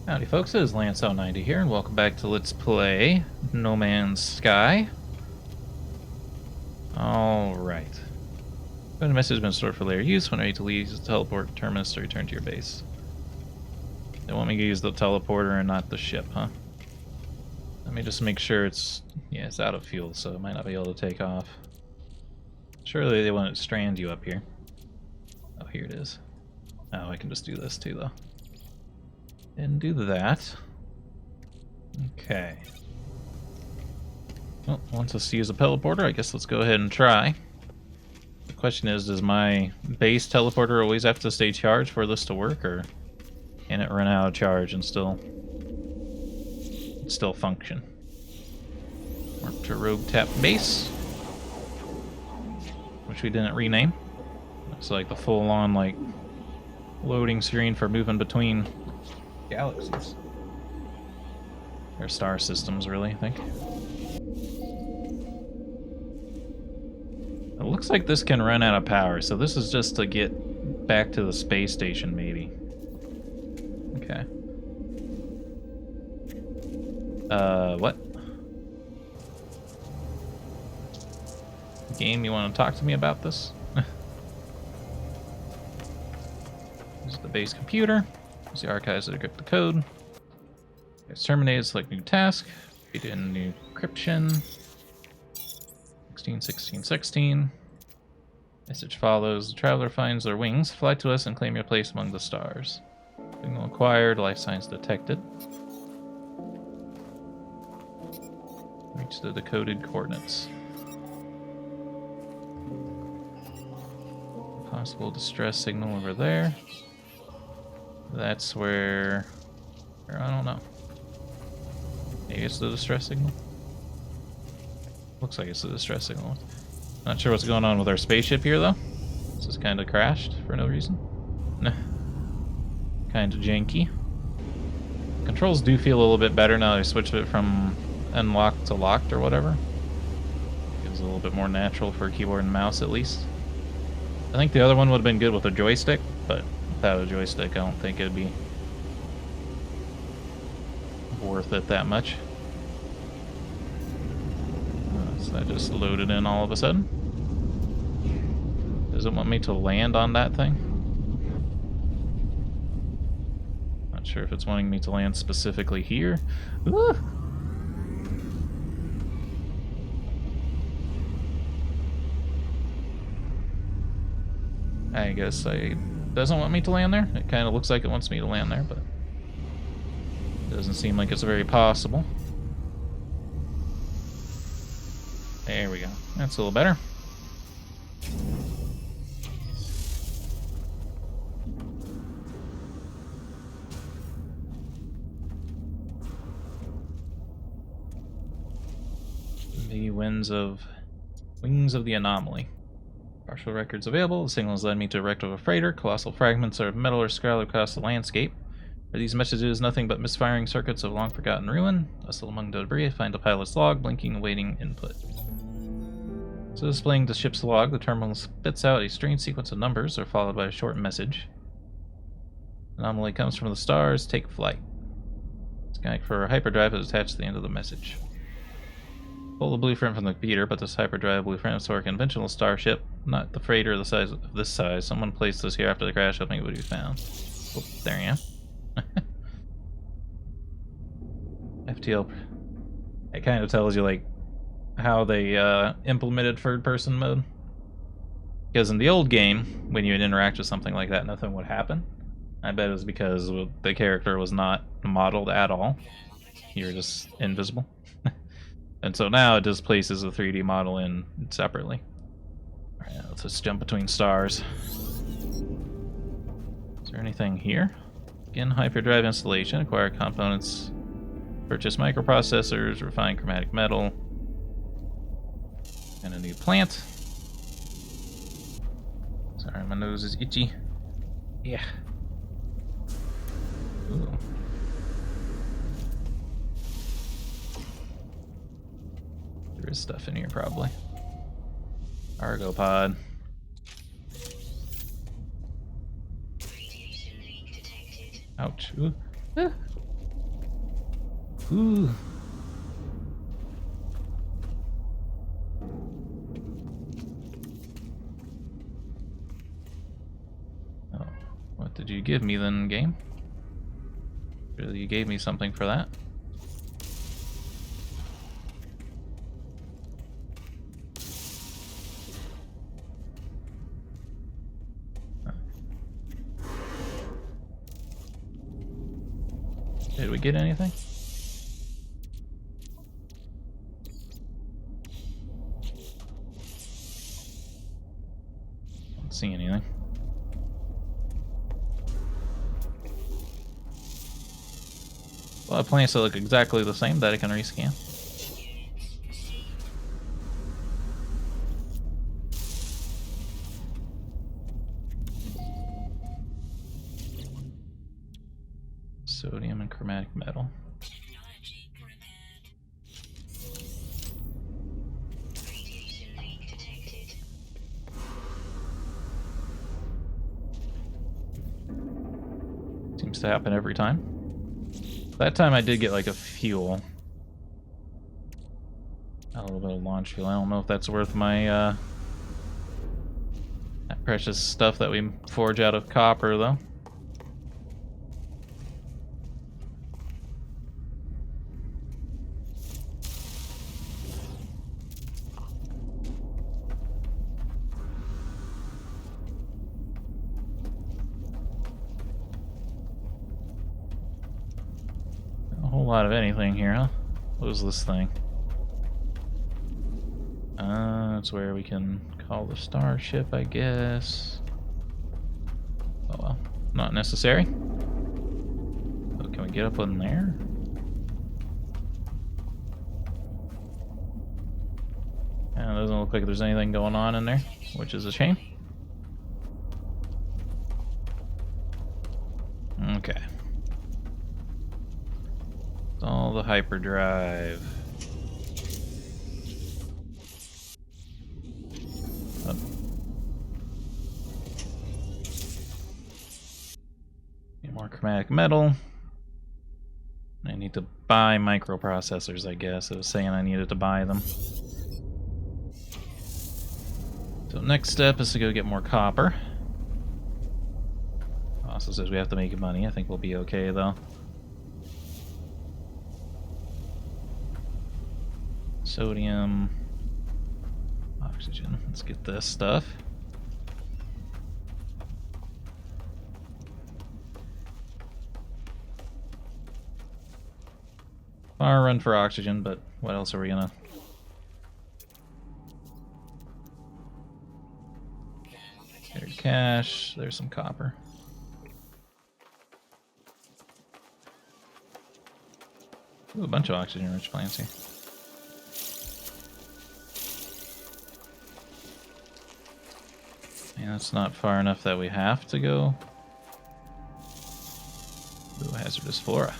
Howdy folks, it is Lance Elliott here, and welcome back to Let's Play No Man's Sky. Alright. When a message has been stored for later use, when ready to leave, use the teleport terminus to return to your base. They want me to use the teleporter and not the ship, huh? Let me just make sure it's out of fuel, so it might not be able to take off. Surely they won't strand you up here. Oh, here it is. Oh, I can just do this too, though. And do that. Okay. Well, wants us to use a teleporter. I guess let's go ahead and try. The question is, does my base teleporter always have to stay charged for this to work, or can it run out of charge and still function? Warp to Rogue Tap Base, which we didn't rename. Looks like the full-on like loading screen for moving between galaxies. Or star systems, really, I think. It looks like this can run out of power, so this is just to get back to the space station, maybe. Okay. What? Game, you want to talk to me about this? This is the base computer. There's the archives that encrypt the code. It's terminated, select new task. Feed in new encryption. 16, 16, 16. Message follows. The traveler finds their wings. Fly to us and claim your place among the stars. Signal acquired. Life signs detected. Reach the decoded coordinates. Possible distress signal over there. That's where I don't know. Maybe it's the distress signal? Looks like it's the distress signal. Not sure what's going on with our spaceship here, though. This just kind of crashed for no reason. Kind of janky. Controls do feel a little bit better now that I switched it from unlocked to locked or whatever. Feels a little bit more natural for keyboard and mouse, at least. I think the other one would have been good with a joystick, but without a joystick, I don't think it'd be worth it that much. So that just loaded in all of a sudden. Does it want me to land on that thing? Not sure if it's wanting me to land specifically here. Ooh. I guess it doesn't want me to land there. It kind of looks like it wants me to land there, but it doesn't seem like it's very possible. There we go. That's a little better. The Wings of the Anomaly. Partial records available. The signal has led me to a wreck of a freighter. Colossal fragments of metal are scattered across the landscape. For these messages, nothing but misfiring circuits of long-forgotten ruin. Hustle among the debris, find a pilot's log, blinking, awaiting input. So displaying the ship's log, the terminal spits out a strange sequence of numbers, are followed by a short message. Anomaly comes from the stars, take flight. Scanning for a hyperdrive is attached to the end of the message. Pull the blueprint from the computer, but this hyperdrive blueprint is for a conventional starship, not the freighter the size of this size. Someone placed this here after the crash, hoping it would be found. Oh, there you are. FTL. It kind of tells you like how they implemented third-person mode. Because in the old game, when you would interact with something like that, nothing would happen. I bet it was because the character was not modeled at all. You were just invisible. And so now it just places a 3D model in separately. Alright, let's just jump between stars. Is there anything here? Again, hyperdrive installation, acquire components, purchase microprocessors, refine chromatic metal, and a new plant. Sorry, my nose is itchy. Yeah. Ooh. There is stuff in here, probably. Cargo pod. Ouch. Ooh. Ah. Ooh. Oh, what did you give me then, game? Really, you gave me something for that. Did we get anything? Don't see anything. A lot of plants that look exactly the same that I can rescan. Sodium and chromatic metal. Technology repaired. Radiation leak detected. Seems to happen every time. That time I did get like a fuel. A little bit of launch fuel. I don't know if that's worth my that precious stuff that we forge out of copper though. A whole lot of anything here, huh? What was this thing? That's where we can call the starship, I guess. Oh well, not necessary. Oh, can we get up on there? Yeah, it doesn't look like there's anything going on in there, which is a shame. Okay. All the hyperdrive. Oh. Need more chromatic metal. I need to buy microprocessors, I guess. It was saying I needed to buy them. So next step is to go get more copper. Also says we have to make money. I think we'll be okay though. Sodium, oxygen. Let's get this stuff. Far run for oxygen, but what else are we gonna? There's cash. There's some copper. Ooh, a bunch of oxygen-rich plants here. Yeah, that's not far enough that we have to go. Ooh, hazardous flora.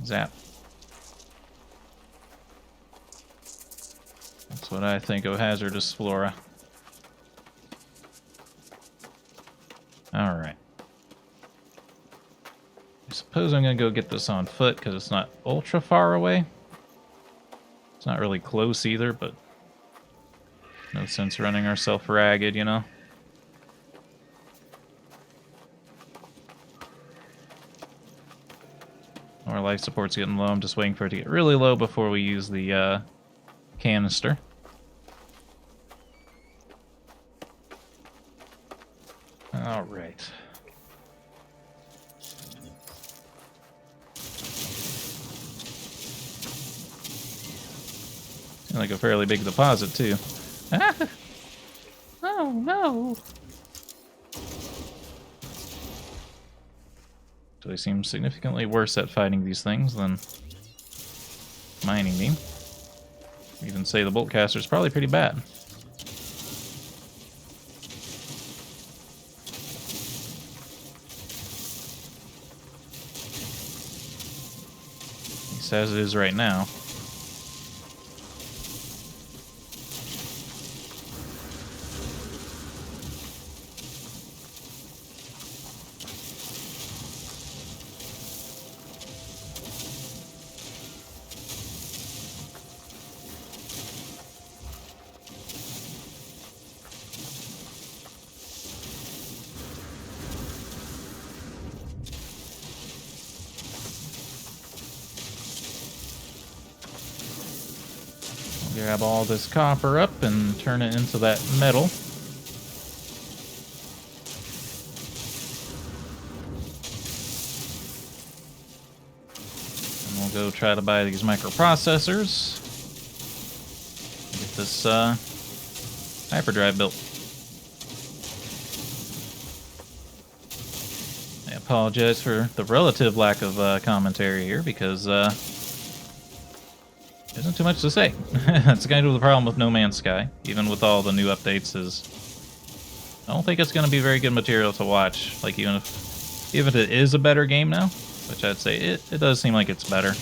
Zap. That's what I think of hazardous flora. Alright. I suppose I'm gonna go get this on foot because it's not ultra far away. It's not really close either, but no sense running ourselves ragged, you know? Our life support's getting low. I'm just waiting for it to get really low before we use the canister. Alright. Like a fairly big deposit, too. Ah! Oh, no! So they seem significantly worse at fighting these things than mining me. Even say the bolt caster is probably pretty bad. At least as it is right now. Grab all this copper up and turn it into that metal. And we'll go try to buy these microprocessors. Get this hyperdrive built. I apologize for the relative lack of commentary here because there isn't too much to say. That's kind of the problem with No Man's Sky, even with all the new updates, is I don't think it's going to be very good material to watch. Like, even if it is a better game now, which I'd say it does seem like it's better.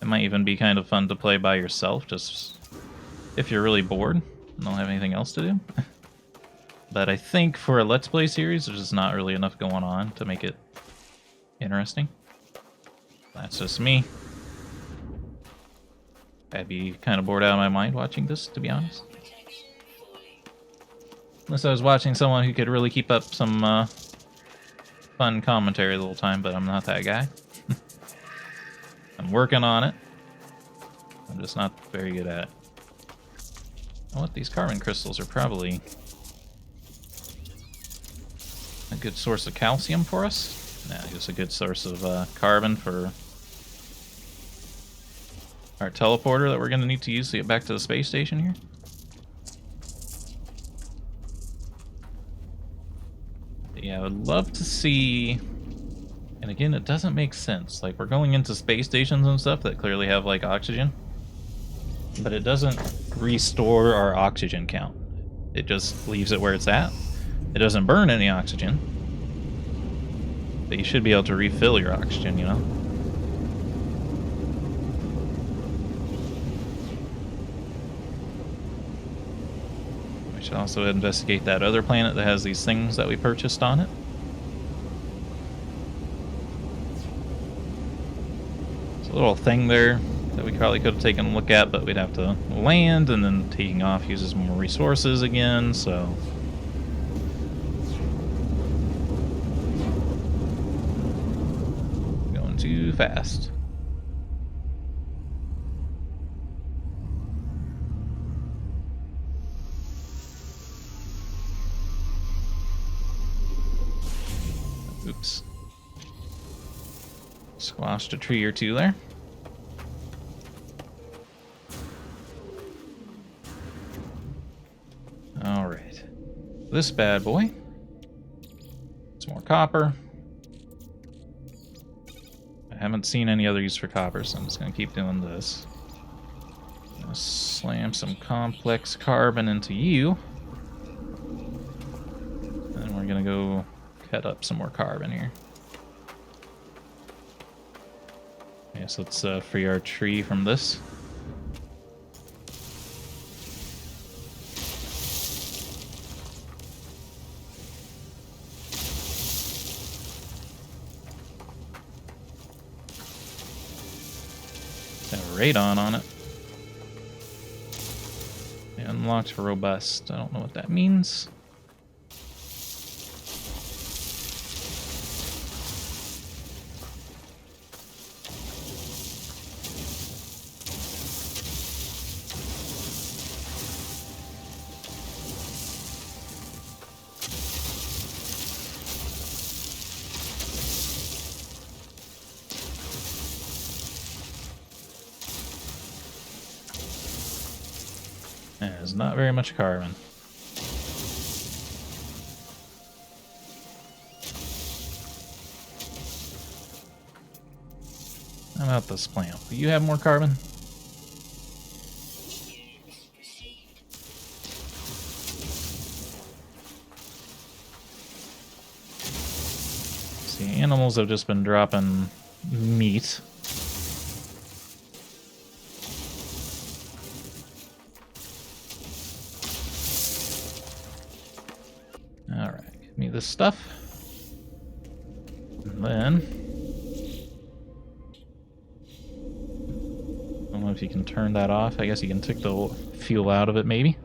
It might even be kind of fun to play by yourself, just if you're really bored and don't have anything else to do. But I think for a Let's Play series, there's just not really enough going on to make it interesting. That's just me. I'd be kind of bored out of my mind watching this, to be honest. Unless I was watching someone who could really keep up some fun commentary the whole time, but I'm not that guy. I'm working on it. I'm just not very good at it. Oh, what? These carbon crystals are probably a good source of calcium for us. Nah, just a good source of carbon for our teleporter that we're going to need to use to get back to the space station here. But yeah, I would love to see... And again, it doesn't make sense. Like, we're going into space stations and stuff that clearly have, like, oxygen. But it doesn't restore our oxygen count. It just leaves it where it's at. It doesn't burn any oxygen. But you should be able to refill your oxygen, you know? We should also investigate that other planet that has these things that we purchased on it. There's a little thing there that we probably could have taken a look at, but we'd have to land, and then taking off uses more resources again, so... Going too fast. Oops. Squashed a tree or two there. Alright. This bad boy. Some more copper. I haven't seen any other use for copper, so I'm just going to keep doing this. Gonna slam some complex carbon into you. And then we're going to go cut up some more carbon here. Yeah, so let's free our tree from this. Radon on it. Unlocked robust. I don't know what that means. There's not very much carbon. How about this plant? Do you have more carbon? See, animals have just been dropping meat. Alright, give me this stuff. And then... I don't know if you can turn that off. I guess you can take the fuel out of it, maybe.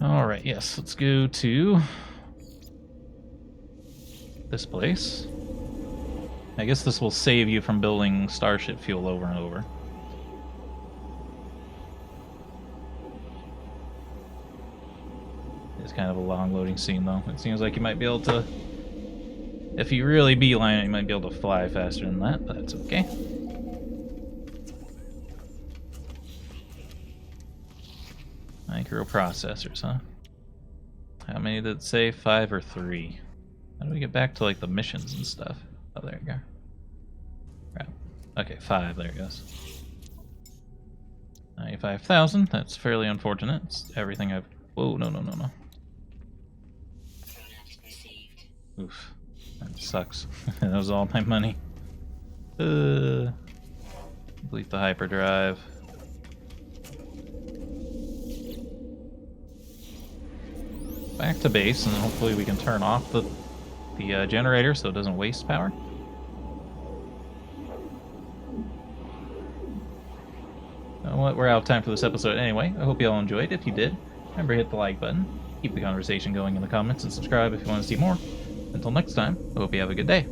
Alright, yes, let's go to... this place. I guess this will save you from building starship fuel over and over. kind of a long loading scene, though. It seems like you might be able to... If you really beeline it, you might be able to fly faster than that, but that's okay. Microprocessors, huh? How many did it say? 5 or 3? How do we get back to, like, the missions and stuff? Oh, there you go. Right. Okay, 5, there it goes. 95,000, that's fairly unfortunate. It's everything I've... Whoa, no. Product received. Oof. That sucks. That was all my money. Delete the hyperdrive. Back to base, and then hopefully we can turn off the generator so it doesn't waste power. You know what? We're out of time for this episode anyway. I hope you all enjoyed. If you did, remember to hit the like button. Keep the conversation going in the comments and subscribe if you want to see more. Until next time, I hope you have a good day.